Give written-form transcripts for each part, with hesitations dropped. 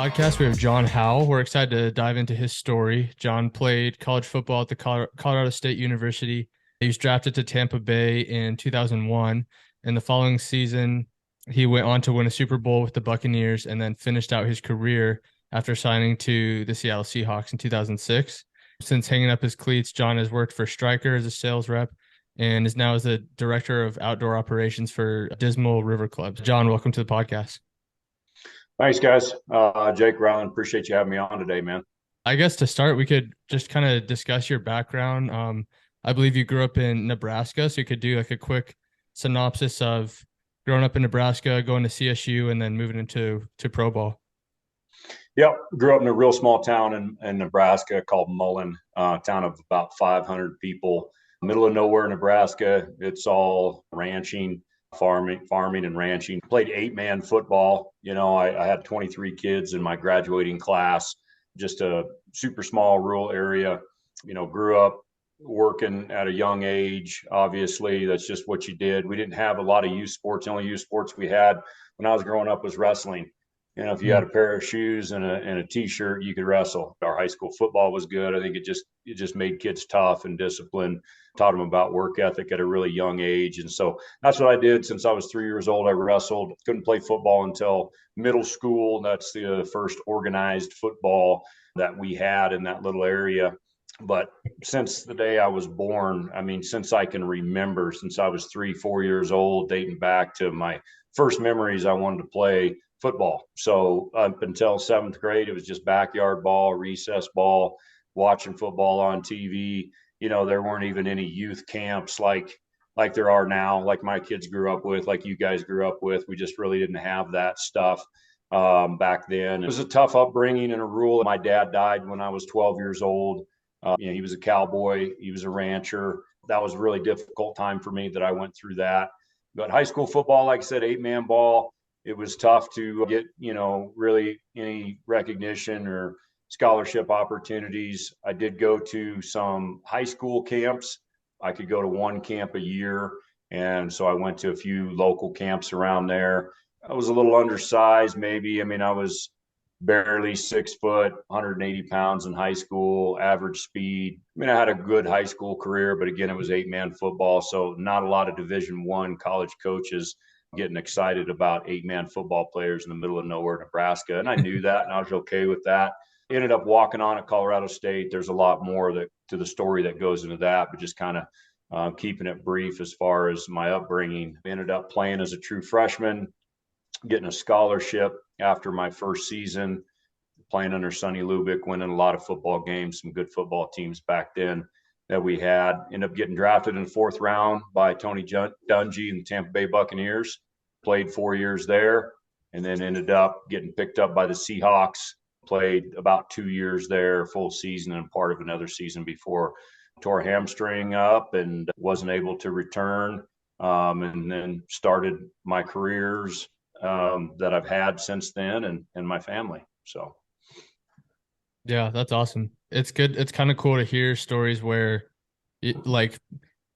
podcast. We have John Howell. We're excited to dive into his story. John played college football at the Colorado State University. He was drafted to Tampa Bay in 2001. In the following season, he went on to win a Super Bowl with the Buccaneers and then finished out his career after signing to the Seattle Seahawks in 2006. Since hanging up his cleats, John has worked for Stryker as a sales rep and is now as the director of outdoor operations for Dismal River Club. John, welcome to the podcast. Thanks, guys. Jake, Rylan, appreciate you having me on today, man. I guess to start, we could just kind of discuss your background. I believe you grew up in Nebraska, so you could do like a quick synopsis of growing up in Nebraska, going to CSU, and then moving into pro ball. Yep, grew up in a real small town in Nebraska called Mullen, town of about 500 people, middle of nowhere, Nebraska. It's all ranching, farming and ranching. Played 8-man football. I had 23 kids in my graduating class, just a super small rural area. Grew up working at a young age. Obviously, that's just what you did. We didn't have a lot of youth sports. The only youth sports we had when I was growing up was wrestling. If you had a pair of shoes and a t-shirt, you could wrestle. Our high school football was good. I think it just made kids tough and disciplined, taught them about work ethic at a really young age. And so that's what I did since I was 3 years old. I wrestled. Couldn't play football until middle school. That's the first organized football that we had in that little area. But since the day I was born, since I can remember, since I was 3-4 years old, dating back to my first memories, I wanted to play football. So up until 7th grade, it was just backyard ball, recess ball, watching football on TV. There weren't even any youth camps like there are now, like my kids grew up with, like you guys grew up with. We just really didn't have that stuff back then. It was a tough upbringing in a rural. My dad died when I was 12 years old. He was a cowboy. He was a rancher. That was a really difficult time for me that I went through that. But high school football, like I said, 8-man ball, it was tough to get, really any recognition or scholarship opportunities. I did go to some high school camps. I could go to one camp a year. And so I went to a few local camps around there. I was a little undersized, maybe. I was barely 6 foot, 180 pounds in high school, average speed. I had a good high school career, but again, it was 8-man football. So not a lot of Division I college coaches getting excited about 8-man football players in the middle of nowhere, Nebraska. And I knew that, and I was okay with that. Ended up walking on at Colorado State. There's a lot more to the story that goes into that, but just kind of keeping it brief as far as my upbringing. Ended up playing as a true freshman, getting a scholarship after my first season, playing under Sonny Lubick, winning a lot of football games, some good football teams back then that we had. Ended up getting drafted in the 4th round by Tony Dungy and the Tampa Bay Buccaneers. Played 4 years there, and then ended up getting picked up by the Seahawks. Played about 2 years there, full season and part of another season before tore hamstring up and wasn't able to return. And then started my careers that I've had since then and my family. So. Yeah, that's awesome. It's good. It's kind of cool to hear stories where like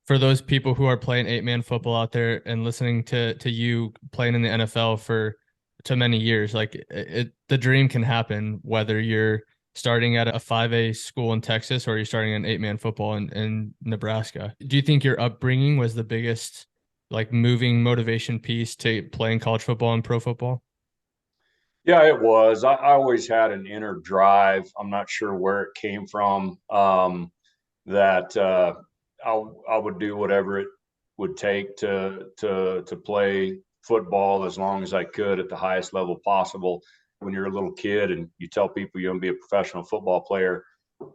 for those people who are playing 8-man football out there and listening to you playing in the NFL for too many years, like the dream can happen whether you're starting at a 5A school in Texas or you're starting an 8-man football in Nebraska. Do you think your upbringing was the biggest like moving motivation piece to playing college football and pro football? Yeah, it was. I always had an inner drive. I'm not sure where it came from. That I would do whatever it would take to play football as long as I could at the highest level possible. When you're a little kid and you tell people you're going to be a professional football player,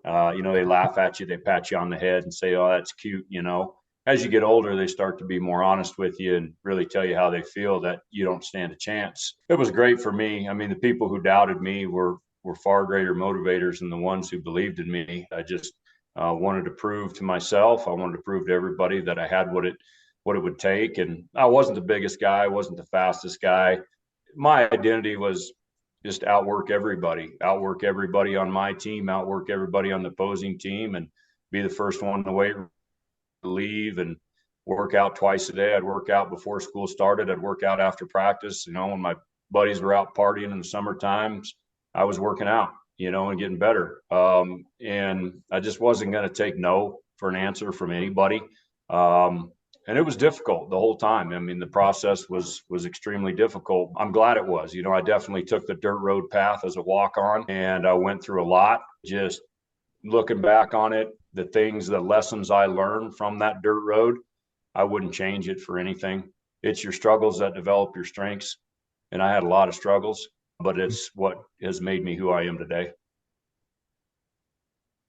they laugh at you, they pat you on the head and say, "Oh, that's cute." As you get older, they start to be more honest with you and really tell you how they feel that you don't stand a chance. It was great for me. The people who doubted me were far greater motivators than the ones who believed in me. I just wanted to prove to myself, I wanted to prove to everybody that I had what it would take. And I wasn't the biggest guy, I wasn't the fastest guy. My identity was just outwork everybody on my team, outwork everybody on the opposing team, and be the first one to wait, leave, and work out twice a day. I'd work out before school started. I'd work out after practice. When my buddies were out partying in the summer times, I was working out, and getting better. And I just wasn't going to take no for an answer from anybody. And it was difficult the whole time. I mean, the process was extremely difficult. I'm glad it was. I definitely took the dirt road path as a walk on, and I went through a lot. Just looking back on it, the lessons I learned from that dirt road, I wouldn't change it for anything. It's your struggles that develop your strengths. And I had a lot of struggles, but it's what has made me who I am today.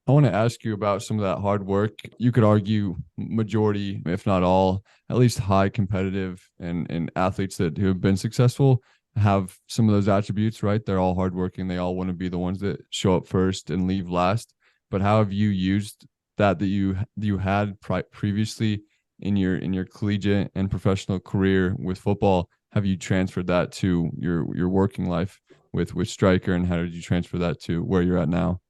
I want to ask you about some of that hard work. You could argue majority, if not all, at least high competitive and athletes that who have been successful have some of those attributes, right? They're all hardworking. They all want to be the ones that show up first and leave last. But how have you used that you had previously in your collegiate and professional career with football? Have you transferred that to your working life with Striker, and how did you transfer that to where you're at now?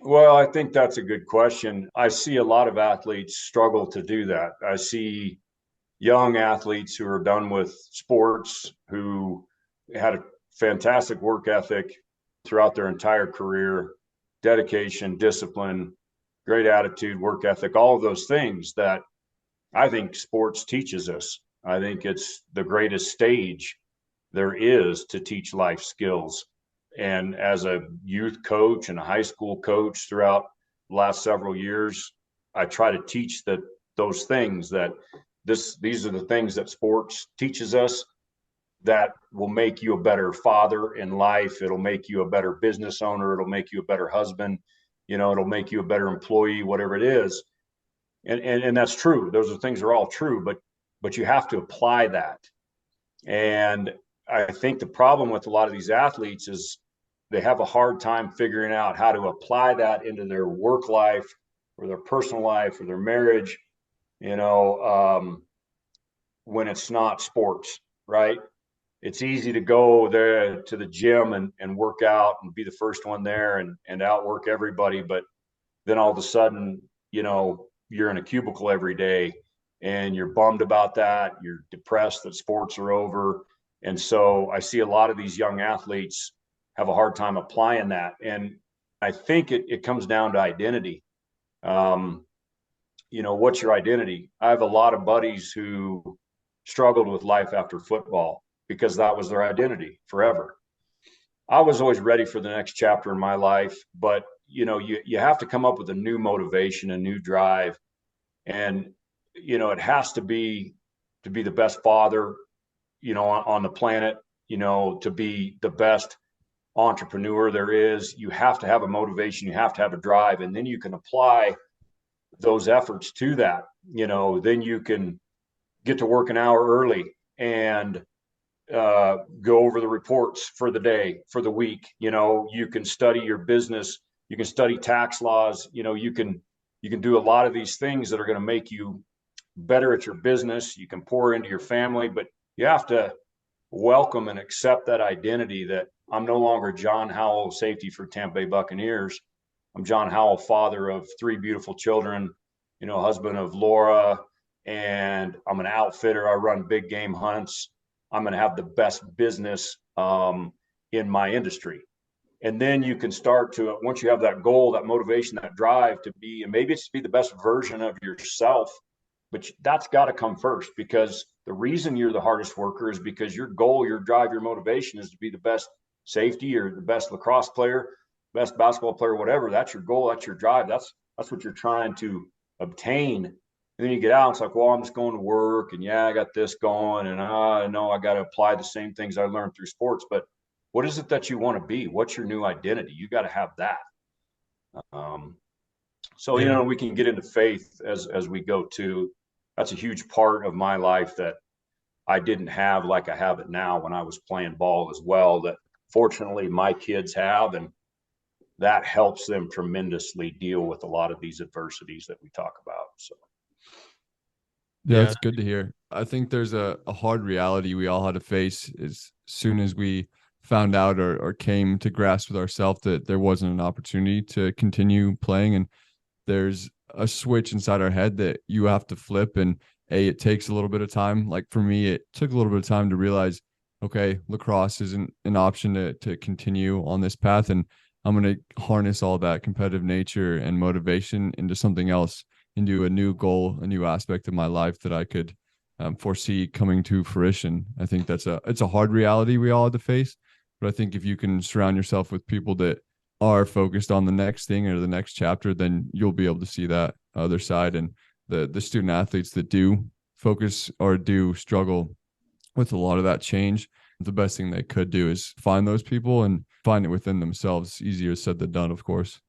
Well, I think that's a good question. I see a lot of athletes struggle to do that. I see young athletes who are done with sports who had a fantastic work ethic throughout their entire career, dedication, discipline, great attitude, work ethic, all of those things that I think sports teaches us. I think it's the greatest stage there is to teach life skills. And as a youth coach and a high school coach throughout the last several years, I try to teach those things that these are the things that sports teaches us that will make you a better father in life. It'll make you a better business owner. It'll make you a better husband. It'll make you a better employee, whatever it is. And that's true. Those are things are all true, but you have to apply that. And I think the problem with a lot of these athletes is they have a hard time figuring out how to apply that into their work life or their personal life or their marriage, when it's not sports, right? It's easy to go there to the gym and work out and be the first one there and outwork everybody. But then all of a sudden, you're in a cubicle every day and you're bummed about that. You're depressed that sports are over. And so I see a lot of these young athletes have a hard time applying that. And I think it comes down to identity. What's your identity? I have a lot of buddies who struggled with life after football because that was their identity forever. I was always ready for the next chapter in my life, but you have to come up with a new motivation, a new drive. And, it has to be the best father, on the planet, to be the best entrepreneur there is. You have to have a motivation, you have to have a drive, and then you can apply those efforts to that. Then you can get to work an hour early and go over the reports for the day, for the week. You can study your business, you can study tax laws, you can do a lot of these things that are going to make you better at your business. You can pour into your family, but you have to welcome and accept that identity that I'm no longer John Howell, safety for Tampa Bay Buccaneers. I'm John Howell, father of 3 beautiful children, husband of Laura, and I'm an outfitter. I run big game hunts. I'm going to have the best business in my industry. And then you can start to, once you have that goal, that motivation, that drive to be, and maybe it's to be the best version of yourself, but that's got to come first, because the reason you're the hardest worker is because your goal, your drive, your motivation is to be the best safety or the best lacrosse player, best basketball player, whatever. That's your goal. That's your drive. That's what you're trying to obtain. And then you get out, it's like, well, I'm just going to work, and yeah, I got this going, and I know I got to apply the same things I learned through sports. But what is it that you want to be? What's your new identity? You got to have that. So we can get into faith as we go too. That's a huge part of my life that I didn't have like I have it now when I was playing ball as well, that fortunately my kids have, and that helps them tremendously deal with a lot of these adversities that we talk about. So Yeah, it's good to hear. I think there's a hard reality we all had to face as soon as we found out or came to grasp with ourselves that there wasn't an opportunity to continue playing. And there's a switch inside our head that you have to flip. And it takes a little bit of time. Like for me, it took a little bit of time to realize, okay, lacrosse isn't an option to continue on this path, and I'm going to harness all that competitive nature and motivation into something else, into a new goal, a new aspect of my life that I could foresee coming to fruition. I think it's a hard reality we all have to face, but I think if you can surround yourself with people that are focused on the next thing or the next chapter, then you'll be able to see that other side. And the student athletes that do focus or do struggle with a lot of that change, the best thing they could do is find those people and find it within themselves. Easier said than done, of course.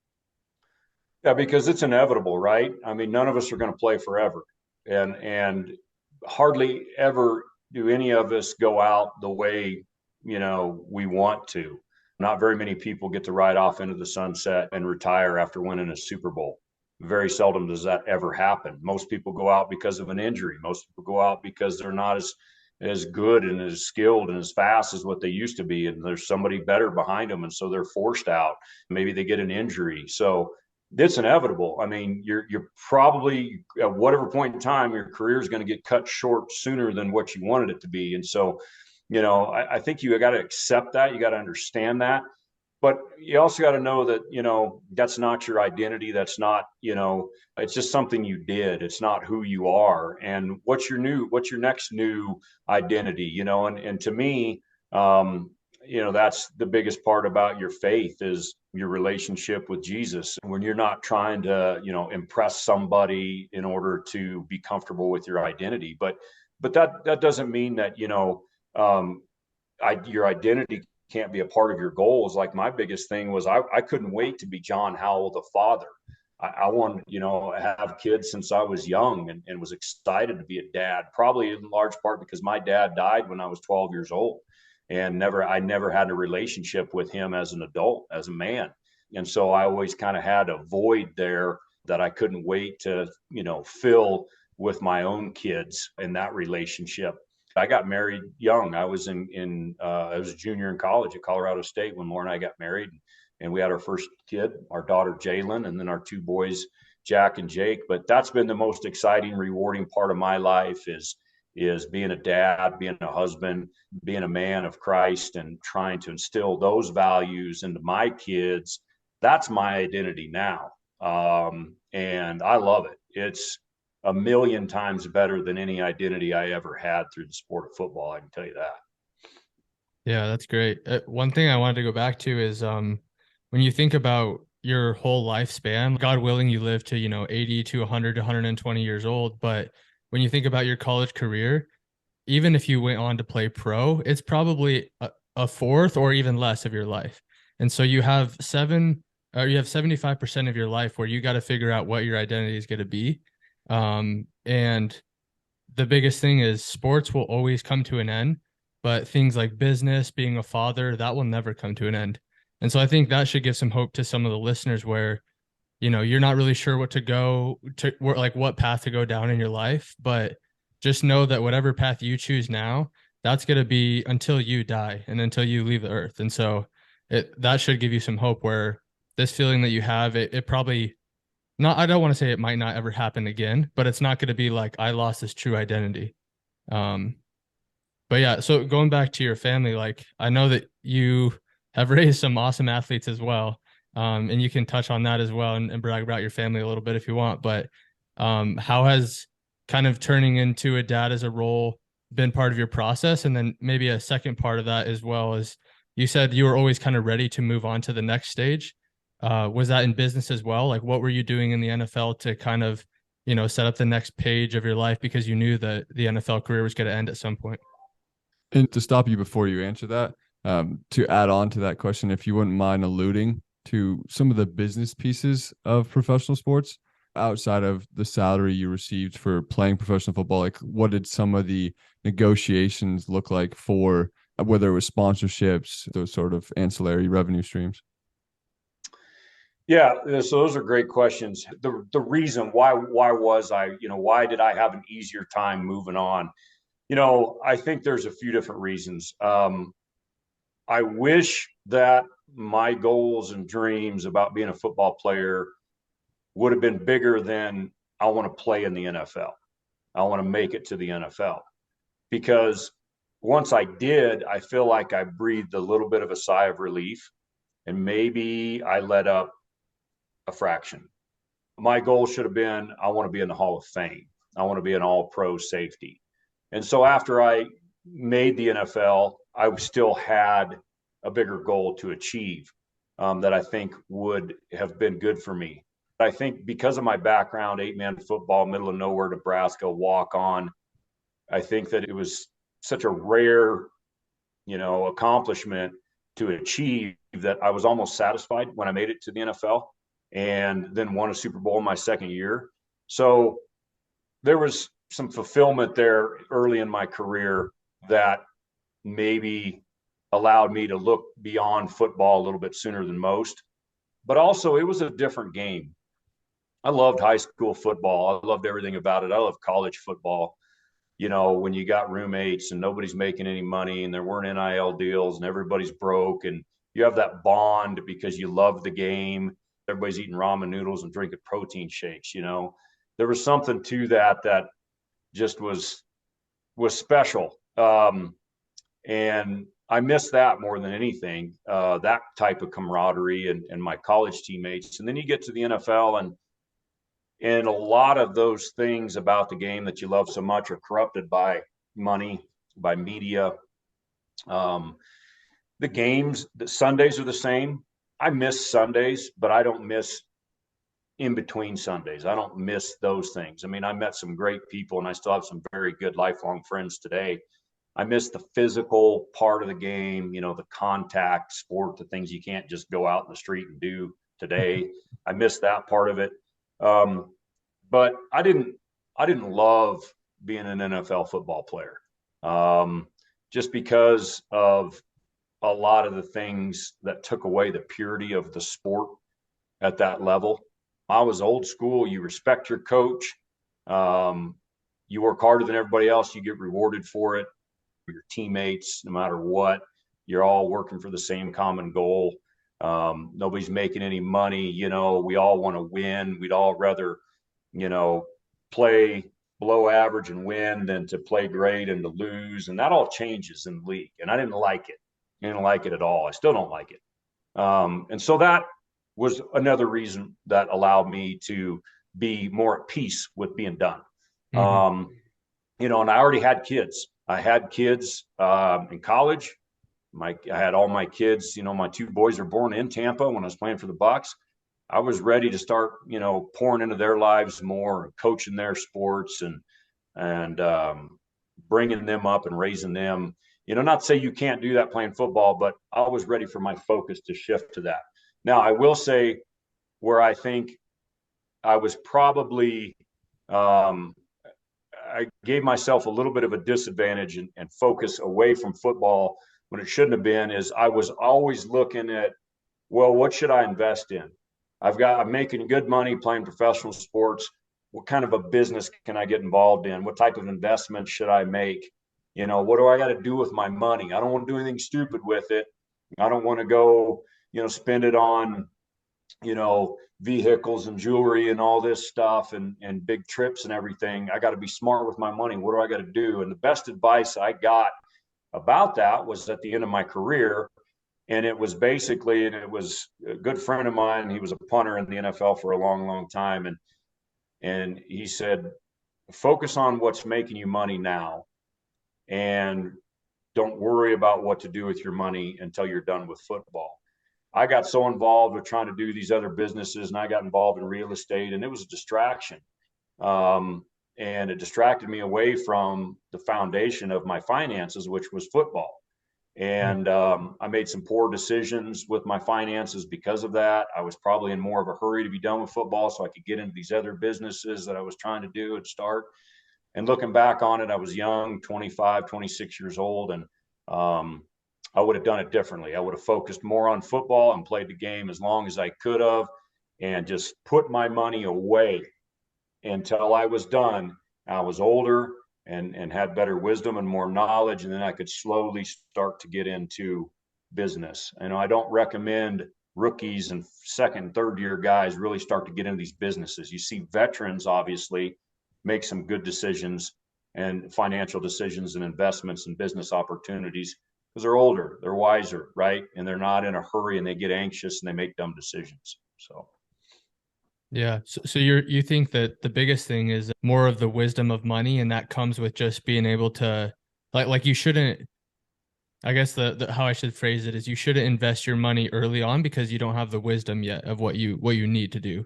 Yeah, because it's inevitable, right? I mean, none of us are going to play forever, and hardly ever do any of us go out the way we want to. Not very many people get to ride off into the sunset and retire after winning a Super Bowl. Very seldom does that ever happen. Most people go out because of an injury. Most people go out because they're not as good and as skilled and as fast as what they used to be, and there's somebody better behind them, and so they're forced out. Maybe they get an injury. So it's inevitable. I mean, you're probably at whatever point in time your career is going to get cut short sooner than what you wanted it to be. And so, I think you got to accept that. You got to understand that. But you also got to know that, that's not your identity. That's not, it's just something you did. It's not who you are. And what's your next new identity, and to me, that's the biggest part about your faith is your relationship with Jesus. When you're not trying to, impress somebody in order to be comfortable with your identity, but that doesn't mean that, your identity can't be a part of your goals. Like my biggest thing was I couldn't wait to be John Howell, the father. I wanted, have kids since I was young and was excited to be a dad, probably in large part because my dad died when I was 12 years old. And I never had a relationship with him as an adult, as a man. And so I always kind of had a void there that I couldn't wait to, fill with my own kids in that relationship. I got married young. I was I was a junior in college at Colorado State when Laura and I got married, and we had our first kid, our daughter Jalen, and then our two boys, Jack and Jake. But that's been the most exciting, rewarding part of my life is being a dad, being a husband, being a man of Christ, and trying to instill those values into my kids. That's my identity now, and I love it. It's a million times better than any identity I ever had through the sport of football. I can tell you that. Yeah, that's great. One thing I wanted to go back to is when you think about your whole lifespan, God willing, you live to, 80 to 100 to 120 years old. But when you think about your college career, even if you went on to play pro, it's probably a fourth or even less of your life. And so you have 75% of your life where you got to figure out what your identity is going to be. And the biggest thing is sports will always come to an end, but things like business, being a father, that will never come to an end. And so I think that should give some hope to some of the listeners where, you're not really sure what path to go down in your life, but just know that whatever path you choose now, that's going to be until you die and until you leave the earth. And so that should give you some hope where this feeling that you have, it probably not, I don't want to say it might not ever happen again, but it's not going to be like I lost this true identity. Um, but yeah, so going back to your family, like I know that you have raised some awesome athletes as well. And you can touch on that as well and brag about your family a little bit if you want. But how has kind of turning into a dad as a role been part of your process? And then maybe a second part of that as well is you said you were always kind of ready to move on to the next stage. Was that in business as well? Like what were you doing in the NFL to kind of, set up the next page of your life because you knew that the NFL career was going to end at some point? And to stop you before you answer that, to add on to that question, if you wouldn't mind alluding to some of the business pieces of professional sports outside of the salary you received for playing professional football, like what did some of the negotiations look like for whether it was sponsorships, those sort of ancillary revenue streams? Yeah, so those are great questions. The reason why was I, why did I have an easier time moving on? I think there's a few different reasons. I wish that my goals and dreams about being a football player would have been bigger than I want to play in the NFL. I want to make it to the NFL because once I did, I feel like I breathed a little bit of a sigh of relief, and maybe I let up a fraction. My goal should have been, I want to be in the Hall of Fame. I want to be an all-pro safety. And so after I made the NFL, I still had a bigger goal to achieve that I think would have been good for me. I think because of my background, 8-man football, middle of nowhere, Nebraska, walk on, I think that it was such a rare, accomplishment to achieve that I was almost satisfied when I made it to the NFL and then won a Super Bowl in my second year. So there was some fulfillment there early in my career that maybe allowed me to look beyond football a little bit sooner than most. But also, it was a different game. I loved high school football. I loved everything about it. I loved college football. When you got roommates and nobody's making any money and there weren't NIL deals and everybody's broke and you have that bond because you love the game. Everybody's eating ramen noodles and drinking protein shakes. There was something to that just was special. And I miss that more than anything, that type of camaraderie and my college teammates. And then you get to the NFL and a lot of those things about the game that you love so much are corrupted by money, by media. The games, the Sundays are the same. I miss Sundays, but I don't miss in between Sundays. I don't miss those things. I mean, I met some great people and I still have some very good lifelong friends today. I miss the physical part of the game, the contact sport, the things you can't just go out in the street and do today. I miss that part of it. But I didn't love being an NFL football player, just because of a lot of the things that took away the purity of the sport at that level. I was old school. You respect your coach. You work harder than everybody else. You get rewarded for it. Your teammates, no matter what, you're all working for the same common goal. Nobody's making any money. We all want to win. We'd all rather, play below average and win than to play great and to lose. And that all changes in the league. And I didn't like it. I didn't like it at all. I still don't like it. And so that was another reason that allowed me to be more at peace with being done. And I already had kids. I had kids in college. I had all my kids. My two boys were born in Tampa when I was playing for the Bucs. I was ready to start, pouring into their lives more, coaching their sports and bringing them up and raising them. Not to say you can't do that playing football, but I was ready for my focus to shift to that. Now, I will say where I think I was probably I gave myself a little bit of a disadvantage and focus away from football when it shouldn't have been is I was always looking at, well, what should I invest in? I'm making good money playing professional sports. What kind of a business can I get involved in? What type of investment should I make? What do I got to do with my money? I don't want to do anything stupid with it. I don't want to go, spend it on, vehicles and jewelry and all this stuff and big trips and everything. I got to be smart with my money. What do I got to do? And the best advice I got about that was at the end of my career. And it was basically, and it was a good friend of mine. He was a punter in the NFL for a long, long time. And he said, focus on what's making you money now. And don't worry about what to do with your money until you're done with football. I got so involved with trying to do these other businesses and I got involved in real estate and it was a distraction. And it distracted me away from the foundation of my finances, which was football. And I made some poor decisions with my finances because of that. I was probably in more of a hurry to be done with football so I could get into these other businesses that I was trying to do and start. And looking back on it, I was young, 25, 26 years old, and I would have done it differently. I would have focused more on football and played the game as long as I could have and just put my money away until I was done. I was older and had better wisdom and more knowledge, and then I could slowly start to get into business. I don't recommend rookies and second and third year guys really start to get into these businesses. You see veterans obviously make some good decisions and financial decisions and investments and business opportunities, because they're older, they're wiser, right? And they're not in a hurry and they get anxious and they make dumb decisions. So Yeah. So you think that the biggest thing is more of the wisdom of money, and that comes with just being able to like you shouldn't, I guess the how I should phrase it is you shouldn't invest your money early on because you don't have the wisdom yet of what you need to do.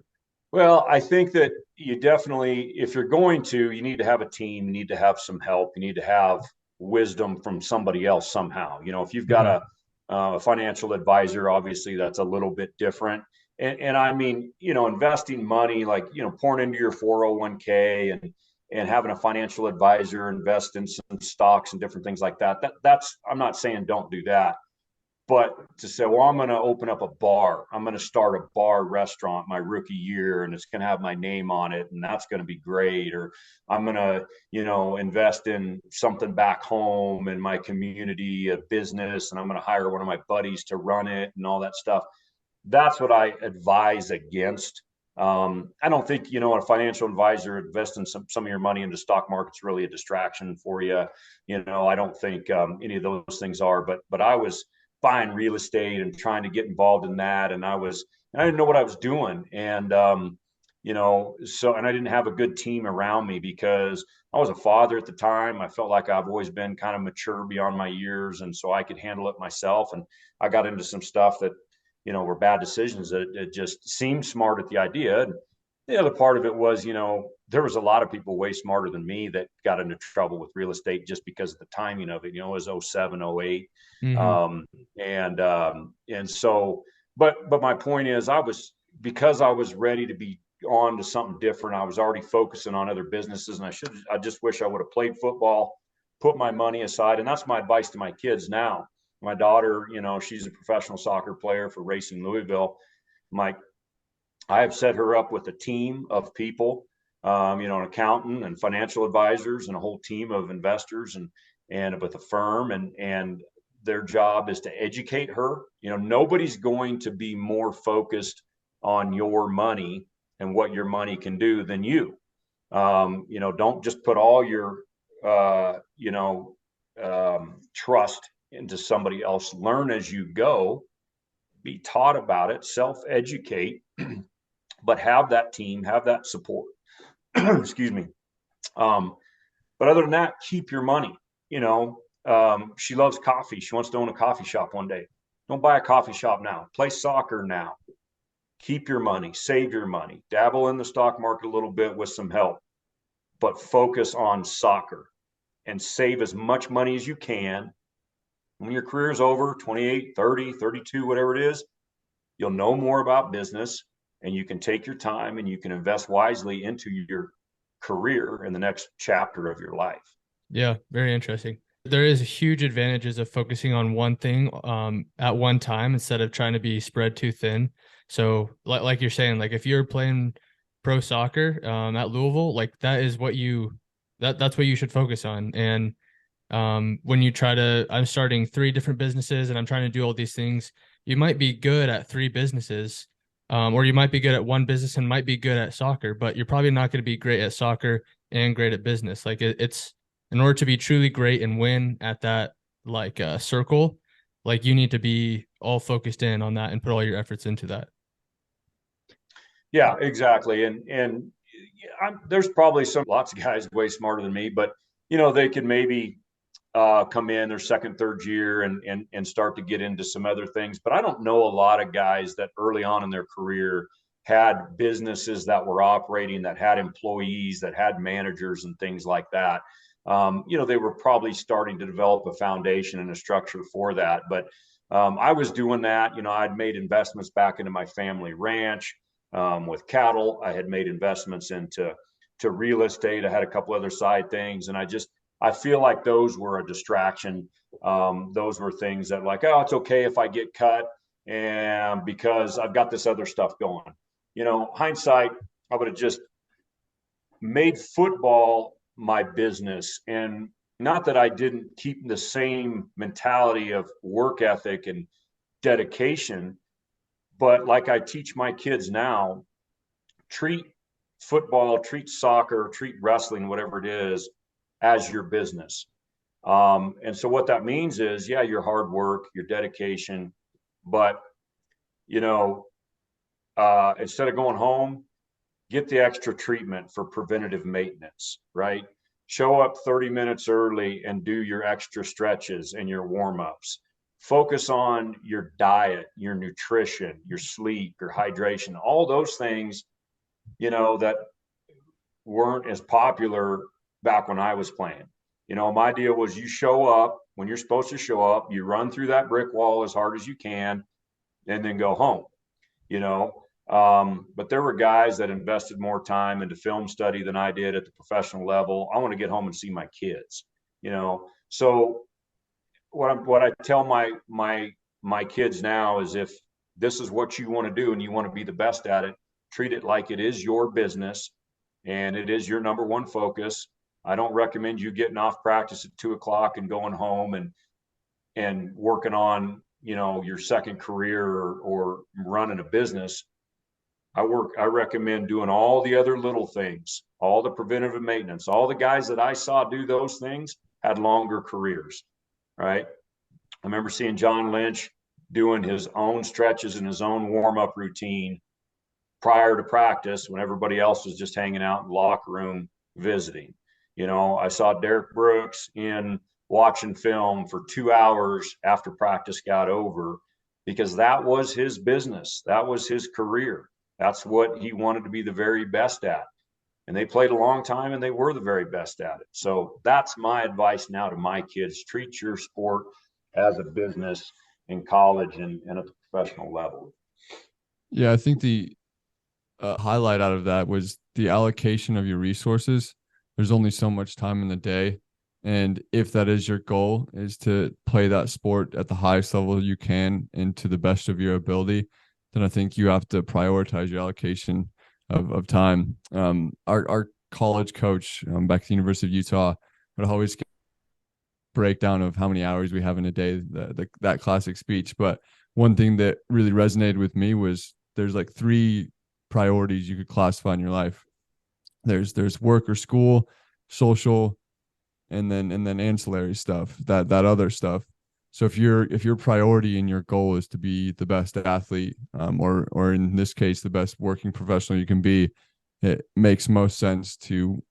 well, I think that you definitely, if you're going to, you need to have a team, you need to have some help, you need to have wisdom from somebody else somehow. If you've got Mhm. a financial advisor, obviously that's a little bit different. And I mean, investing money, like, pouring into your 401k and having a financial advisor invest in some stocks and different things like that. That's, I'm not saying don't do that. But to say, well, I'm going to open up a bar, I'm going to start a bar restaurant my rookie year, and it's going to have my name on it, and that's going to be great. Or I'm going to, invest in something back home in my community, a business, and I'm going to hire one of my buddies to run it and all that stuff. That's what I advise against. I don't think, a financial advisor investing some of your money into stock market's really a distraction for you. I don't think any of those things are, but I was buying real estate and trying to get involved in that. And I didn't know what I was doing. And, and I didn't have a good team around me because I was a father at the time. I felt like I've always been kind of mature beyond my years. And so I could handle it myself. And I got into some stuff that, were bad decisions that it just seemed smart at the idea. And the other part of it was, there was a lot of people way smarter than me that got into trouble with real estate just because of the timing of it. It was 07, 08. Mhm. And so, but my point is, because I was ready to be on to something different. I was already focusing on other businesses, and I just wish I would have played football, put my money aside. And that's my advice to my kids now. My daughter, she's a professional soccer player for Racing Louisville. My I have set her up with a team of people, an accountant and financial advisors and a whole team of investors and with a firm, and their job is to educate her. Nobody's going to be more focused on your money and what your money can do than you. Don't just put all your, trust into somebody else. Learn as you go, be taught about it, self-educate, but have that team, have that support. Excuse me. Um, but other than that, keep your money. She loves coffee. She wants to own a coffee shop one day. Don't buy a coffee shop now. Play soccer now. Keep your money, save your money, dabble in the stock market a little bit with some help, but focus on soccer and save as much money as you can. When your career is over, 28, 30, 32, whatever it is, you'll know more about business and you can take your time and you can invest wisely into your career in the next chapter of your life. Yeah, very interesting. There is huge advantages of focusing on one thing at one time instead of trying to be spread too thin. So like you're saying, like if you're playing pro soccer at Louisville, like that's what you should focus on. And when you I'm starting three different businesses and I'm trying to do all these things, you might be good at three businesses, or you might be good at one business and might be good at soccer, but you're probably not going to be great at soccer and great at business. Like it's in order to be truly great and win at that circle, like you need to be all focused in on that and put all your efforts into that. Yeah, exactly. And there's probably lots of guys way smarter than me, but they could maybe come in their second, third year and start to get into some other things. But I don't know a lot of guys that early on in their career had businesses that were operating, that had employees, that had managers and things like that. They were probably starting to develop a foundation and a structure for that. But I was doing that. I'd made investments back into my family ranch with cattle. I had made investments into real estate. I had a couple other side things, and I feel like those were a distraction. Those were things that like, oh, it's okay if I get cut, and because I've got this other stuff going. Hindsight, I would have just made football my business. And not that I didn't keep the same mentality of work ethic and dedication, but like I teach my kids now, treat football, treat soccer, treat wrestling, whatever it is, as your business. And so what that means is, yeah, your hard work, your dedication, but instead of going home, get the extra treatment for preventative maintenance, right? Show up 30 minutes early and do your extra stretches and your warm-ups. Focus on your diet, your nutrition, your sleep, your hydration, all those things, that weren't as popular back when I was playing. My deal was you show up when you're supposed to show up, you run through that brick wall as hard as you can, and then go home, you know. But there were guys that invested more time into film study than I did at the professional level. I want to get home and see my kids, So what I tell my kids now is, if this is what you want to do and you want to be the best at it, treat it like it is your business and it is your number one focus. I don't recommend you getting off practice at 2 o'clock and going home and working on, your second career or running a business. I recommend doing all the other little things, all the preventative maintenance. All the guys that I saw do those things had longer careers, right? I remember seeing John Lynch doing his own stretches and his own warm-up routine prior to practice when everybody else was just hanging out in the locker room visiting. I saw Derek Brooks in watching film for 2 hours after practice got over, because that was his business. That was his career. That's what he wanted to be the very best at. And they played a long time and they were the very best at it. So that's my advice now to my kids. Treat your sport as a business in college and at the professional level. Yeah, I think the highlight out of that was the allocation of your resources. There's only so much time in the day. And if that is your goal, is to play that sport at the highest level you can and to the best of your ability, then I think you have to prioritize your allocation of time. Our college coach back at the University of Utah would always get a breakdown of how many hours we have in a day, that classic speech. But one thing that really resonated with me was there's like 3 priorities you could classify in your life. There's work or school, social, and then ancillary stuff, that other stuff. So if your priority and your goal is to be the best athlete, or in this case the best working professional you can be, it makes most sense to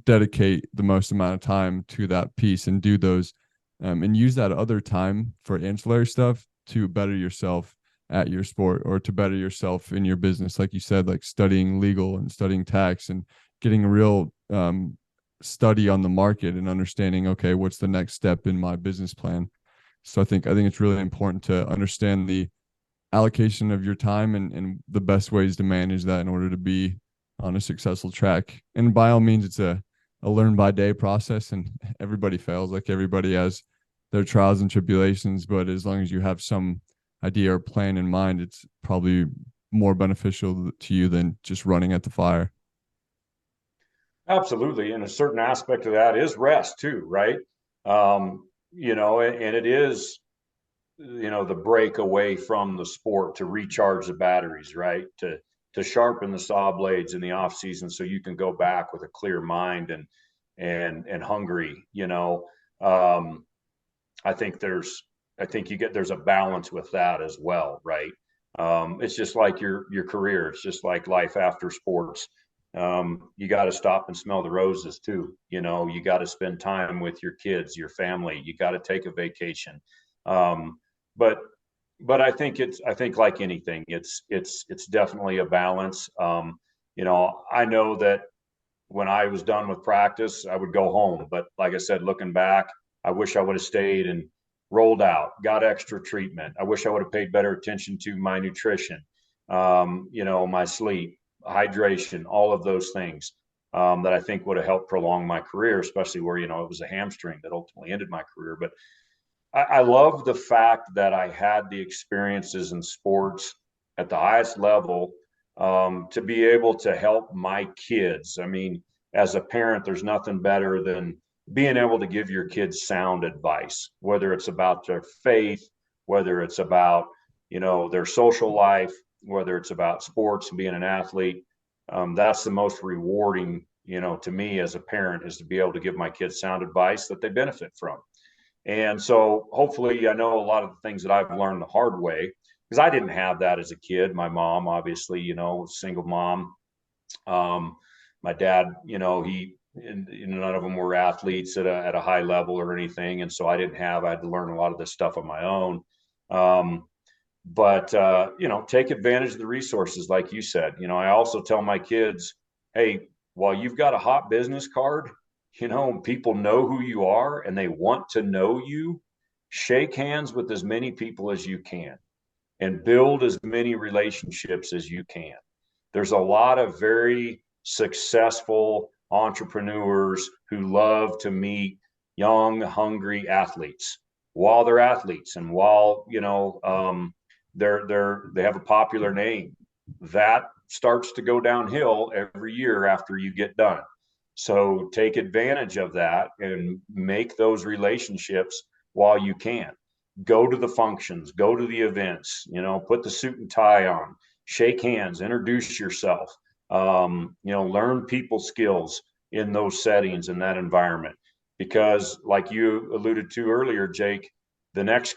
dedicate the most amount of time to that piece and do those, and use that other time for ancillary stuff to better yourself at your sport or to better yourself in your business. Like you said, like studying legal and studying tax and getting a real study on the market and understanding, okay, what's the next step in my business plan. So I think it's really important to understand the allocation of your time and the best ways to manage that in order to be on a successful track. And by all means, it's a learn by day process, and everybody fails. Like everybody has their trials and tribulations, but as long as you have some idea or plan in mind, it's probably more beneficial to you than just running at the fire. Absolutely. And a certain aspect of that is rest too, right? And it is, the break away from the sport to recharge the batteries, right? To sharpen the saw blades in the off season so you can go back with a clear mind and hungry. I think there's a balance with that as well, right? It's just like your career. It's just like life after sports. You got to stop and smell the roses too. You got to spend time with your kids, your family. You got to take a vacation. But I think like anything, it's definitely a balance. I know that when I was done with practice, I would go home. But like I said, looking back, I wish I would have stayed and rolled out, got extra treatment. I wish I would have paid better attention to my nutrition, my sleep, hydration, all of those things that I think would have helped prolong my career, especially where, it was a hamstring that ultimately ended my career. But I love the fact that I had the experiences in sports at the highest level to be able to help my kids. I mean, as a parent, there's nothing better than being able to give your kids sound advice, whether it's about their faith, whether it's about, their social life, whether it's about sports and being an athlete. That's the most rewarding, to me as a parent, is to be able to give my kids sound advice that they benefit from. And so hopefully I know a lot of the things that I've learned the hard way, because I didn't have that as a kid. My mom, obviously, single mom. My dad, none of them were athletes at a high level or anything. And so I had to learn a lot of this stuff on my own. But take advantage of the resources, like you said. I also tell my kids, hey, while you've got a hot business card, people know who you are and they want to know you, shake hands with as many people as you can and build as many relationships as you can. There's a lot of very successful entrepreneurs who love to meet young, hungry athletes while they're athletes, and while they have a popular name. That starts to go downhill every year after you get done. So take advantage of that and make those relationships while you can. Go to the functions, go to the events, put the suit and tie on, shake hands, introduce yourself, learn people skills in those settings, in that environment. Because like you alluded to earlier, Jake, the next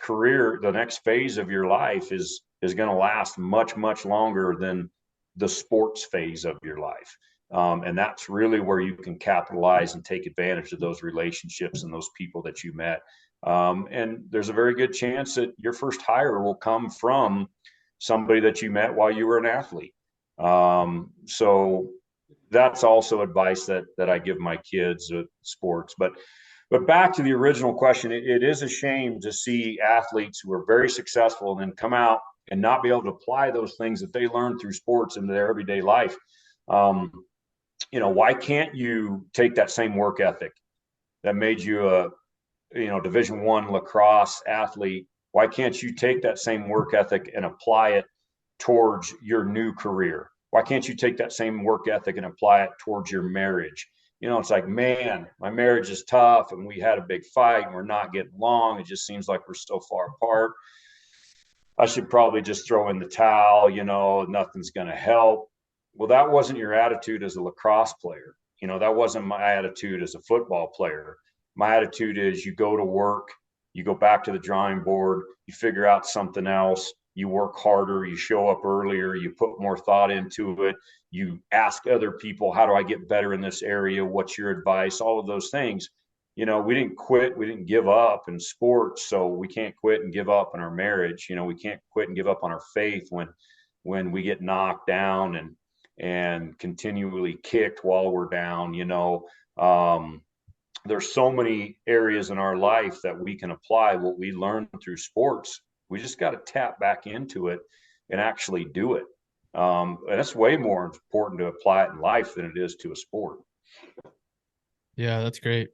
phase of your life is going to last much, much longer than the sports phase of your life. And that's really where you can capitalize and take advantage of those relationships and those people that you met. And there's a very good chance that your first hire will come from somebody that you met while you were an athlete. So that's also advice that I give my kids at sports. But back to the original question, it is a shame to see athletes who are very successful and then come out and not be able to apply those things that they learned through sports into their everyday life. Why can't you take that same work ethic that made you a Division I lacrosse athlete? Why can't you take that same work ethic and apply it towards your new career? Why can't you take that same work ethic and apply it towards your marriage? It's like, man, my marriage is tough and we had a big fight and we're not getting along. It just seems like we're so far apart. I should probably just throw in the towel, nothing's going to help. Well, that wasn't your attitude as a lacrosse player. That wasn't my attitude as a football player. My attitude is you go to work, you go back to the drawing board, you figure out something else, you work harder, you show up earlier, you put more thought into it, you ask other people, how do I get better in this area? What's your advice? All of those things. We didn't quit, we didn't give up in sports, so we can't quit and give up in our marriage. We can't quit and give up on our faith when we get knocked down and continually kicked while we're down. There's so many areas in our life that we can apply what we learned through sports. We just got to tap back into it and actually do it. And that's way more important to apply it in life than it is to a sport. Yeah, that's great.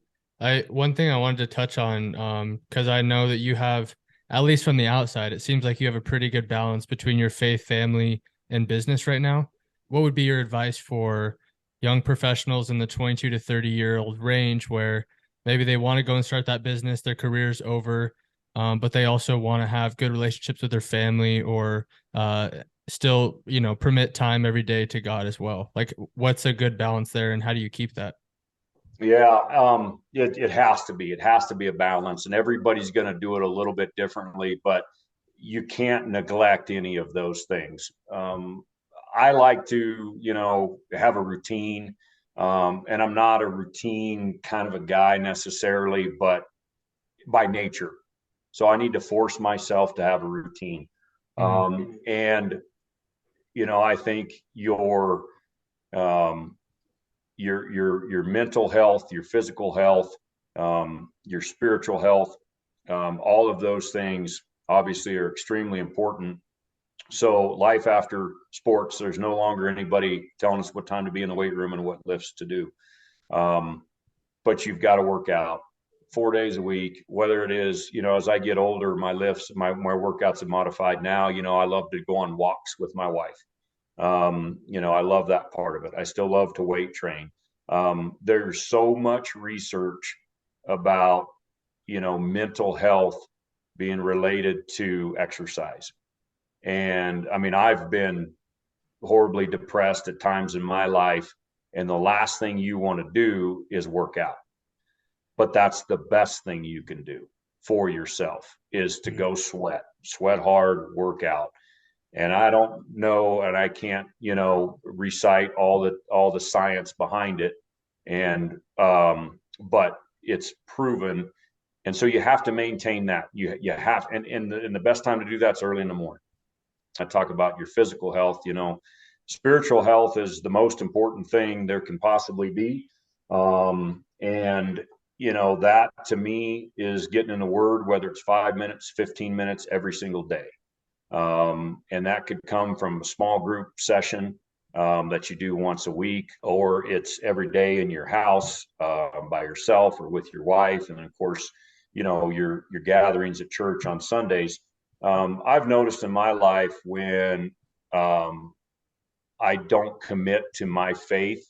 One thing I wanted to touch on, because I know that you have, at least from the outside, it seems like you have a pretty good balance between your faith, family, and business right now. What would be your advice for young professionals in the 22 to 30-year-old range where maybe they want to go and start that business, their career's over, but they also want to have good relationships with their family or still, permit time every day to God as well? Like, what's a good balance there and how do you keep that? Yeah, it has to be. It has to be a balance, and everybody's going to do it a little bit differently, but you can't neglect any of those things. I like to, have a routine, and I'm not a routine kind of a guy necessarily, but by nature. So I need to force myself to have a routine. And, I think your mental health, your physical health, your spiritual health, all of those things obviously are extremely important. So life after sports, there's no longer anybody telling us what time to be in the weight room and what lifts to do. But you've got to work out 4 days a week, whether it is, as I get older, my workouts have modified now. I love to go on walks with my wife. I love that part of it. I still love to weight train. There's so much research about, mental health being related to exercise. And I mean, I've been horribly depressed at times in my life. And the last thing you want to do is work out. But that's the best thing you can do for yourself, is to go sweat hard, work out. And I don't know, and I can't, recite all the science behind it. And, but it's proven. And so you have to maintain that. You have, and the best time to do that's early in the morning. I talk about your physical health, spiritual health is the most important thing there can possibly be. And that to me is getting in the word, whether it's 5 minutes, 15 minutes every single day. And that could come from a small group session that you do once a week, or it's every day in your house by yourself or with your wife. And then, of course, your gatherings at church on Sundays. I've noticed in my life when I don't commit to my faith,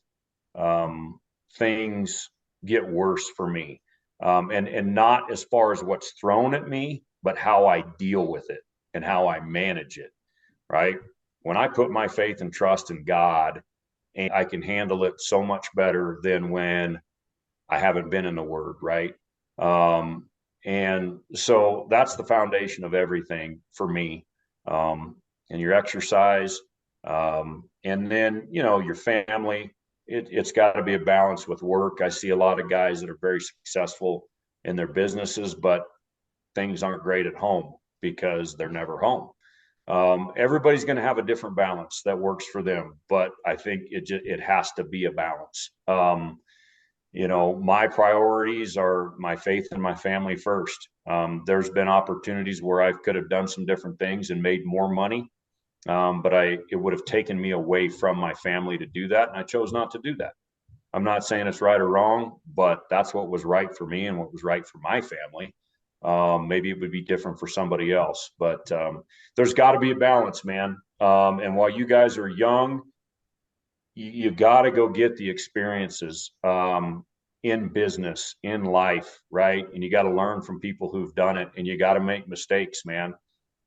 things get worse for me. And not as far as what's thrown at me, but how I deal with it and how I manage it, right? When I put my faith and trust in God, and I can handle it so much better than when I haven't been in the Word, right? And so that's the foundation of everything for me. And your exercise, and then, your family, it's got to be a balance with work. I see a lot of guys that are very successful in their businesses, but things aren't great at home because they're never home. Everybody's going to have a different balance that works for them, but I think it has to be a balance. My priorities are my faith and my family first. There's been opportunities where I could have done some different things and made more money, but it would have taken me away from my family to do that, and I chose not to do that. I'm not saying it's right or wrong, but that's what was right for me and what was right for my family. Maybe it would be different for somebody else, but there's got to be a balance, man. And while you guys are young, you got to go get the experiences in business, in life, right? And you got to learn from people who've done it, and you got to make mistakes, man.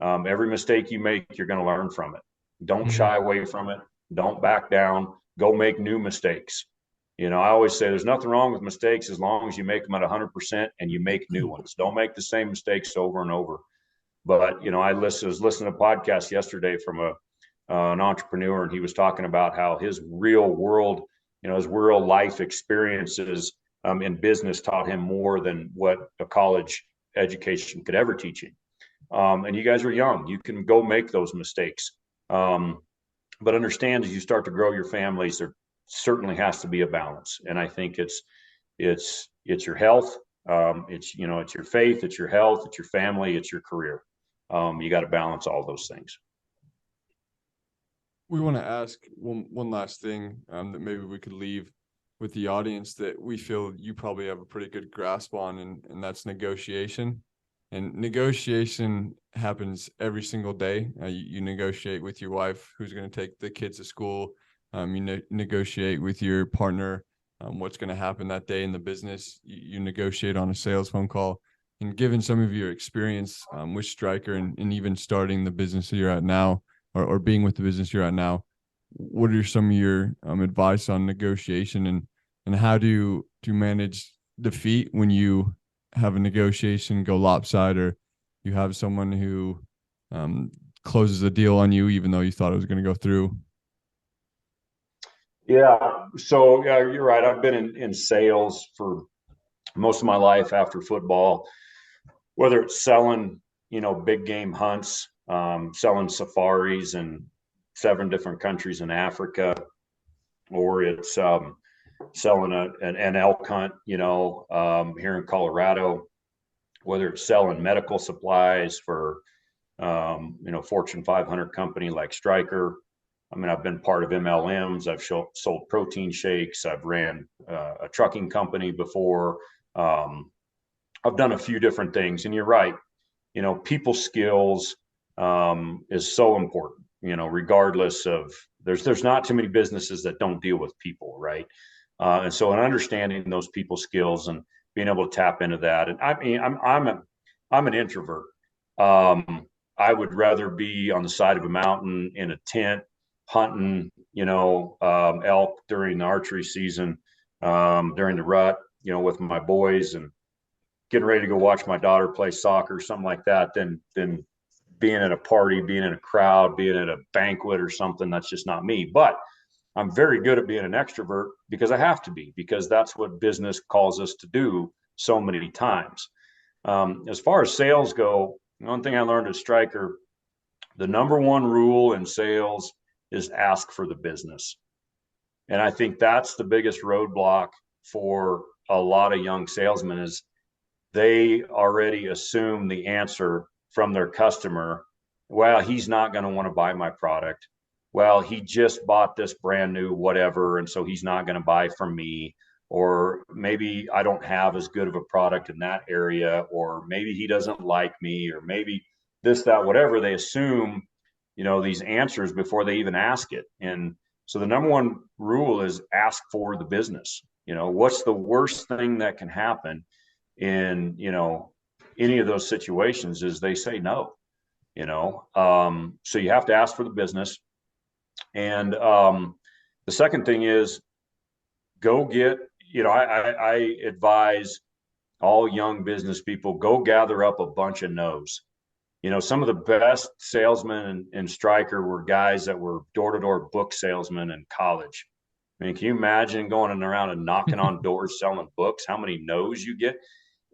Every mistake you make, you're going to learn from it. Don't shy away from it. Don't back down. Go make new mistakes. I always say there's nothing wrong with mistakes as long as you make them at 100% and you make new ones. Don't make the same mistakes over and over. But, I was listening to a podcast yesterday from an entrepreneur, and he was talking about how his real world, his real life experiences in business taught him more than what a college education could ever teach him. And you guys are young. You can go make those mistakes. But understand, as you start to grow your families, there certainly has to be a balance. And I think it's your health. It's your faith, it's your health, it's your family, it's your career. You got to balance all those things. We want to ask one last thing that maybe we could leave with the audience that we feel you probably have a pretty good grasp on, and that's negotiation. And negotiation happens every single day. You negotiate with your wife who's going to take the kids to school. You negotiate with your partner what's going to happen that day in the business. You negotiate on a sales phone call. And given some of your experience with Stryker and even starting the business that you're at now, or being with the business you're at now, what are some of your advice on negotiation, and how do you manage defeat when you have a negotiation go lopsided, or you have someone who closes a deal on you even though you thought it was going to go through? Yeah. So yeah, you're right. I've been in sales for most of my life after football, whether it's selling, big game hunts, selling safaris in 7 different countries in Africa, or it's selling an elk hunt, here in Colorado, whether it's selling medical supplies for, Fortune 500 company like Stryker. I mean, I've been part of MLMs. I've sold protein shakes. I've ran a trucking company before. I've done a few different things, and you're right. People skills is so important. Regardless of there's not too many businesses that don't deal with people, right? And so, in understanding those people skills and being able to tap into that, and I mean, I'm an introvert. I would rather be on the side of a mountain in a tent hunting, elk during the archery season, during the rut, with my boys, and getting ready to go watch my daughter play soccer, something like that, than being at a party, being in a crowd, being at a banquet or something. That's just not me. But I'm very good at being an extrovert because I have to be, because that's what business calls us to do so many times. As far as sales go, one thing I learned at Stryker, the number one rule in sales is ask for the business. And I think that's the biggest roadblock for a lot of young salesmen, is they already assume the answer from their customer. Well, he's not going to want to buy my product. Well, he just bought this brand new whatever, and so he's not going to buy from me. Or maybe I don't have as good of a product in that area, or maybe he doesn't like me, or maybe this, that, whatever. They assume, these answers before they even ask it. And so the number one rule is ask for the business. What's the worst thing that can happen in, any of those situations is they say no, so you have to ask for the business. And the second thing is go get, I advise all young business people, go gather up a bunch of no's. Some of the best salesmen in Stryker were guys that were door-to-door book salesmen in college. I mean, can you imagine going around and knocking on doors selling books, how many no's you get?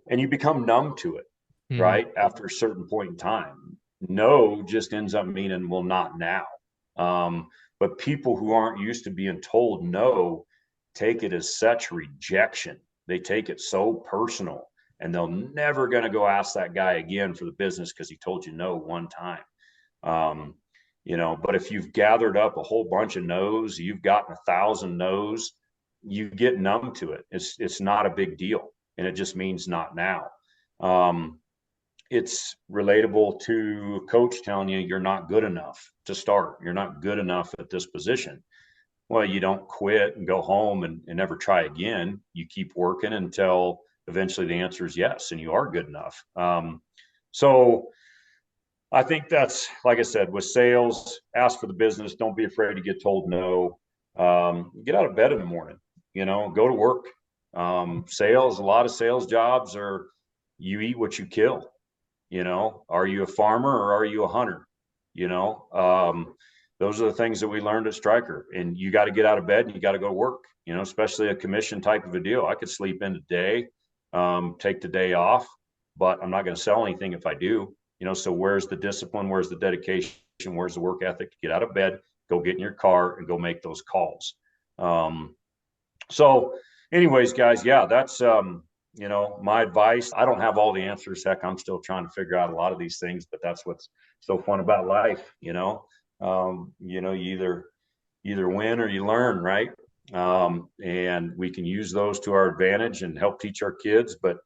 And you become numb to it, right? After a certain point in time. No just ends up meaning, well, not now. But people who aren't used to being told no take it as such rejection. They take it so personal, and they're never going to go ask that guy again for the business because he told you no one time. But if you've gathered up a whole bunch of no's, you've gotten 1,000 no's, you get numb to it. It's not a big deal, and it just means not now. It's relatable to a coach telling you you're not good enough to start. You're not good enough at this position. Well, you don't quit and go home and never try again. You keep working until eventually the answer is yes, and you are good enough. So I think that's, like I said, with sales, ask for the business. Don't be afraid to get told no. Get out of bed in the morning, go to work. Sales, a lot of sales jobs are, you eat what you kill. Are you a farmer or are you a hunter? Those are the things that we learned at Stryker, and you got to get out of bed and you got to go to work, especially a commission type of a deal. I could sleep in today, take the day off, but I'm not going to sell anything if I do, so where's the discipline? Where's the dedication? Where's the work ethic to get out of bed, go get in your car and go make those calls? So anyways, guys, yeah, that's, my advice. I don't have all the answers. Heck, I'm still trying to figure out a lot of these things, but that's what's so fun about life. You either win or you learn, right? And we can use those to our advantage and help teach our kids. But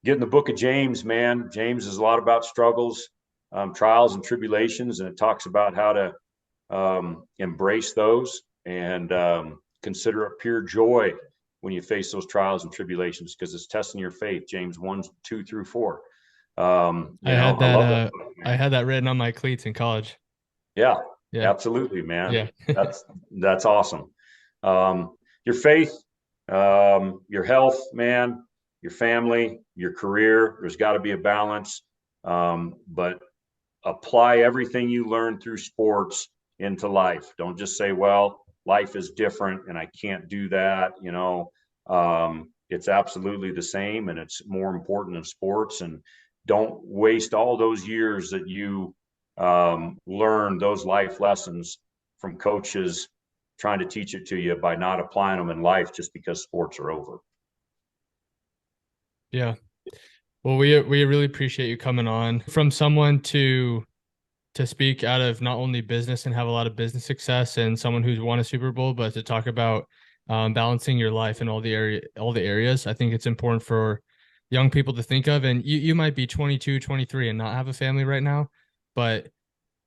get in the book of James, man. James is a lot about struggles, trials and tribulations, and it talks about how to embrace those and consider it pure joy when you face those trials and tribulations, because it's testing your faith. James 1-2-4. I had that written on my cleats in college. Yeah, absolutely, man. Yeah. that's awesome. Your faith, your health, man, your family, your career, there's got to be a balance. But apply everything you learn through sports into life. Don't just say, well, life is different and I can't do that. It's absolutely the same, and it's more important in sports. And don't waste all those years that you learn those life lessons from coaches trying to teach it to you by not applying them in life just because sports are over. Yeah. Well, we really appreciate you coming on. From someone to speak out of not only business and have a lot of business success, and someone who's won a Super Bowl, but to talk about balancing your life in all the areas. I think it's important for young people to think of. And you might be 22, 23 and not have a family right now, but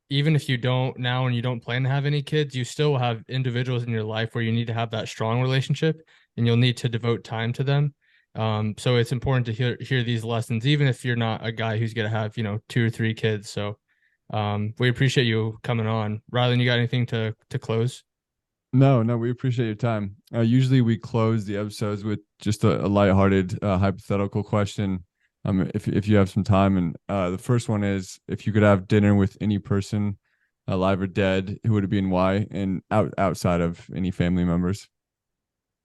even if you don't now and you don't plan to have any kids, you still have individuals in your life where you need to have that strong relationship, and you'll need to devote time to them. So it's important to hear these lessons, even if you're not a guy who's going to have, 2 or 3 kids. So we appreciate you coming on. Rylan, you got anything to close? No, we appreciate your time. Usually we close the episodes with just a lighthearted hypothetical question. If you have some time, and the first one is, if you could have dinner with any person, alive or dead, who would it be and why? And outside of any family members.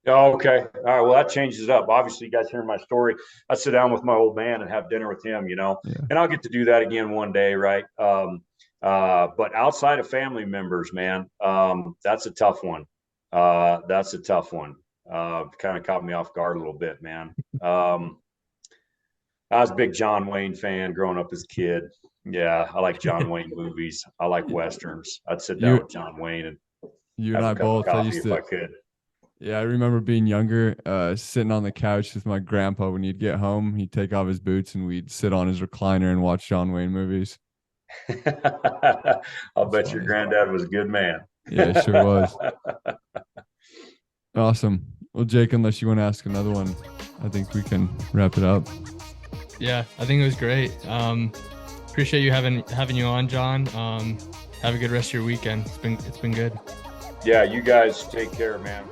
Oh, okay. All right. Well, that changes it up. Obviously, you guys hear my story. I sit down with my old man and have dinner with him, Yeah. and I'll get to do that again one day, right? But outside of family members, man, that's a tough one. That's a tough one. Kind of caught me off guard a little bit, man. I was a big John Wayne fan growing up as a kid. Yeah, I like John Wayne movies. I like Westerns. I'd sit down You with John Wayne and you and have a I cup of both. I coffee used if I to. could. Yeah, I remember being younger, sitting on the couch with my grandpa. When he'd get home, he'd take off his boots and we'd sit on his recliner and watch John Wayne movies. I'll That's bet your funny. granddad was a good man. Yeah, sure was. Awesome. Well, Jake, unless you want to ask another one, I think we can wrap it up. Yeah, I think it was great. Appreciate you having you on, John. Have a good rest of your weekend. It's been good. Yeah, you guys take care, man.